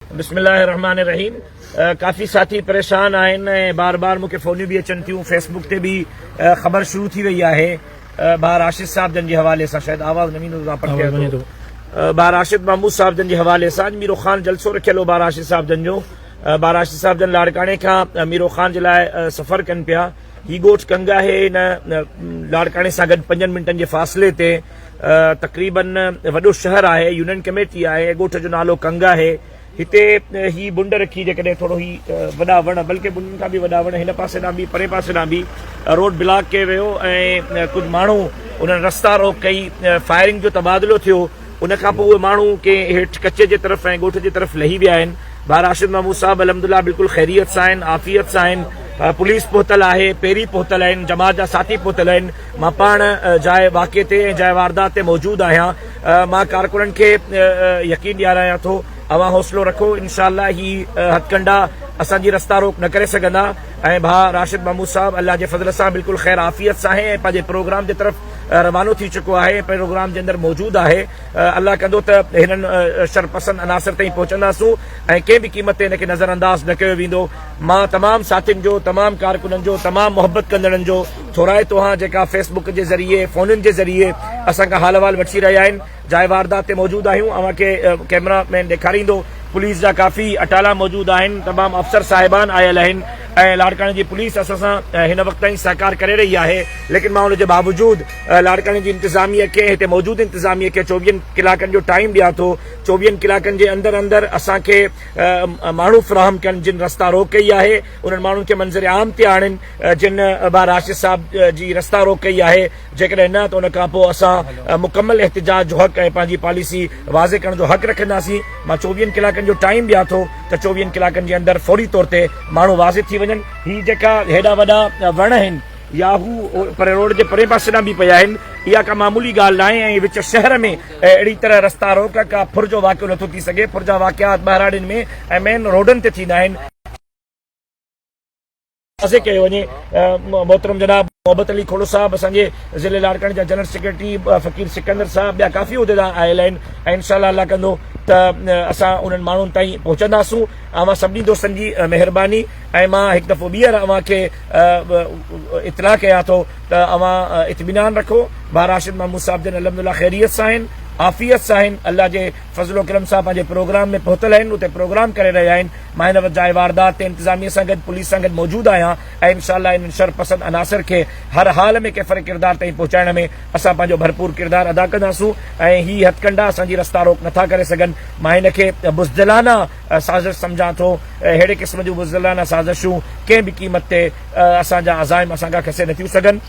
बिस्मिल्लाहिर्रहमानिर्रहीम। काफ़ी साथी परेशान आहिनि, बार बार मूंखे फ़ोनियूं बि अचनि थियूं, फेसबुक ते बि ख़बर शुरू थी वई आहे। बार राशिद साहब जन जे हवाले सां, शायदि आवाज़ न ईंदो पढ़ बार राशिद महमूद साहब जन जे हवाले सां मीरो ख़ान जलसो रखियल हो बार राशिद साहब जन जो। बार राशिद साहब जन लाड़काणे खां मीरो ख़ान जे लाइ सफ़र कनि पिया। ही ॻोठ कंग आहे, हिन लाड़काणे सां गॾु 5 मिंटनि जे फ़ासिले ते तक़रीबन वॾो शहर आहे, यूनियन कमेटी आहे, ॻोठ जो नालो कंग आहे। हिते ही बुंड रखी जेकॾहिं थोरो ही वॾा वण, बल्कि बुंडनि खां बि वॾा वण हिन पासे ॾांहुं बि परे पासे ॾांहुं बि रोड ब्लॉक कयो वियो ऐं कुझु माण्हू उन्हनि रस्ता रोक कई, फायरिंग जो तबादलो थियो। उन खां पोइ उहे माण्हू कंहिं हेठि कचे जे तरफ़ ऐं ॻोठ जे तरफ़ लही विया आहिनि। बार राशिद महमूद साहब अलहमदुलिल्लाह बिल्कुलु ख़ैरियत सां आहिनि, आफ़ियत सां आहिनि। पुलिस पहुतल आहे, पहिरीं पहुतल आहिनि, जमात जा साथी पहुतल आहिनि। मां पाण जाइ वाक़े ते ऐं जाइ वारदात ते मौजूदु आहियां। मां कारकुननि खे यकीन ॾियारायां थो, अवां हौसलो रखो, इंशाअल्लाह ही हथकंडा असांजी रस्ता रोक न करे सघंदा। ऐं भाउ राशिद महमूद साहब अल्लाह जे फज़ल सां बिल्कुलु ख़ैर आफ़ियत सां आहे ऐं पंहिंजे प्रोग्राम जे तरफ़ रवानो थी चुको आहे, प्रोग्राम जे अंदरि मौजूदु आहे। अल्लाह कंदो त हिननि शरपसंद अनासर ताईं पहुचंदासूं ऐं कंहिं बि क़ीमत ते हिनखे नज़रअंदाज़ न कयो वेंदो। मां तमामु साथियुनि जो, तमामु कारकुननि जो, तमामु मोहबत कंदड़नि जो थोराए तो हां जेका फेसबुक जे ज़रिए, फ़ोनुनि जे ज़रिए असांखां हाल अहवाल वठी रहिया आहिनि। जाइ वारदात ते मौजूदु आहियूं, अव्हांखे कैमरामैन ॾेखारींदो। पुलिस जा काफ़ी अटाला मौजूदु आहिनि, तमामु अफ़सर साहिबान आयल आहिनि ऐं लाड़काणे जी पुलिस असां सां हिन वक़्त ताईं सहकार करे रही आहे। लेकिन मां हुनजे बावजूदि लाड़काणे जी इंतिज़ामिया खे, हिते मौजूदु इंतिज़ामिया खे 24 कलाकनि जो टाइम ॾियां थो। 24 कलाकनि जे अंदरि अंदरि असांखे माण्हू फ़राहम कनि जिन रस्ता रोक कई आहे, उन्हनि माण्हुनि खे मंज़र आम ते आणनि जिन बार राशिद साहब जी रस्ता रोक कई आहे। जेकॾहिं न त उन खां पोइ असां मुकमल एहतिजाज जो हक़ ऐं पंहिंजी पॉलिसी वाज़े करण जो हक़ रखंदासीं। मां 24 कलाकनि जो टाइम ॾियां थो त 24 कलाकनि जे अंदरि फौरी तौर ते माण्हू वाज़े थी वञनि। ही जेका हेॾा वॾा वण आहिनि या हू पर रोड जे परे पासे ॾांहुं बि पिया आहिनि, इहा का मामूली ॻाल्हि न आहे। ऐं विच शहर में अहिड़ी तरह रस्ता रोक का फुर जो वाक़ियो नथो थी सघे। फुर जा वाक़ियात ॿाहिराड़ियुनि में ऐं मेन रोडनि ते थींदा आहिनि। कयो वञे मोहतरम जनाब मोहब्बत अली खोड़ो साहब असांजे ज़िले लाड़काणे जा जनरल सेक्रेटरी, फ़कीर सिकंदर साहब, ॿिया काफ़ी उहिदेदार आयल आहिनि ऐं इंशाअल्लाह अल्लाह कंदो त असां उन्हनि माण्हुनि ताईं पहुचंदासूं। अवां सभिनी दोस्तनि जी महिरबानी। ऐं मां हिकु दफ़ो ॿीहर अव्हांखे इतला कयां थो त अवां इत्मीनान रखो। बार राशिद महमूद साहब जन अलहमदुलिल्लाह ख़ैरियत सां आहिनि, आफ़ियत सां आहिनि। अल्लाह जे फज़लो करम सां पंहिंजे प्रोग्राम में पहुतल आहिनि, उते प्रोग्राम करे रहिया आहिनि। मां हिन वक़्तु जाइ वारदात ते इंतिज़ामिया सां गॾु, पुलिस सां गॾु मौजूदु आहियां ऐं इंशाअल्लाह इन शरपसंद अनासर खे हर हाल में कैफ़र किरदार ताईं पहुचाइण में असां पंहिंजो भरपूर किरदार अदा कंदासूं। ऐं ही हथकंडा असांजी रस्ता रोक नथा करे सघनि। मां हिनखे बुज़दिलाना साज़िश सम्झां थो। अहिड़े क़िस्म जूं बुज़दिलाना साज़िशूं कंहिं बि क़ीमत ते असांजा अज़ाइम असांखां खसे नथियूं सघनि।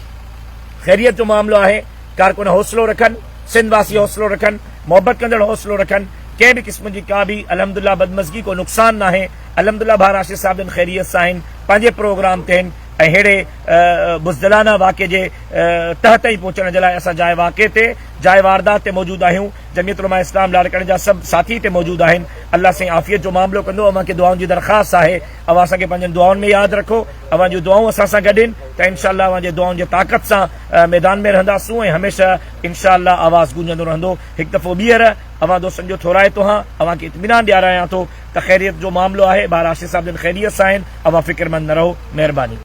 ख़ैरियत जो मामिलो आहे, कारकुन हौसलो रखनि, सिंध वासी हौसलो रखनि, मोहबत कंदड़ हौसलो रखनि। कंहिं बि क़िस्म जी का बि अलहमदुलिल्लाह बदमज़गी को नुक़सान न आहे। अलहमदुलिल्लाह बार राशिद साहब जन ख़ैरियत सां आहिनि, पंहिंजे प्रोग्राम ते आहिनि ऐं अहिड़े बुज़दिलाना वाक़े जे तह ताईं पहुचण जे लाइ असां जाइ वाक़े ते, जाइ वारदात ते मौजूदु आहियूं। जमियत उलमा इस्लाम लाड़काणे जा सभु साथी ते मौजूदु आहिनि। अल्लाह साईं आफ़ियत जो मामिलो कंदो। अव्हांखे दुआउनि जी दरख़्वास्त आहे, अव्हां असांखे पंहिंजनि दुआउनि में यादि रखो। अव्हां जूं दुआऊं असां सां गॾु आहिनि त इंशाअल्लाह अव्हां जे दुआउनि जे ताक़त सां मैदान में रहंदासूं ऐं हमेशह इंशाअल्लाह आवाज़ गूंजंदो रहंदो। हिकु दफ़ो ॿीहर अव्हां दोस्तनि जो थोराए थो हां, अव्हांखे इत्मीनान ॾियारायां थो त ख़ैरियत जो मामिलो आहे। बार राशिद साहब जन ख़ैरियत सां आहिनि, अव्हां फ़िक्रमंद न रहो। महिरबानी।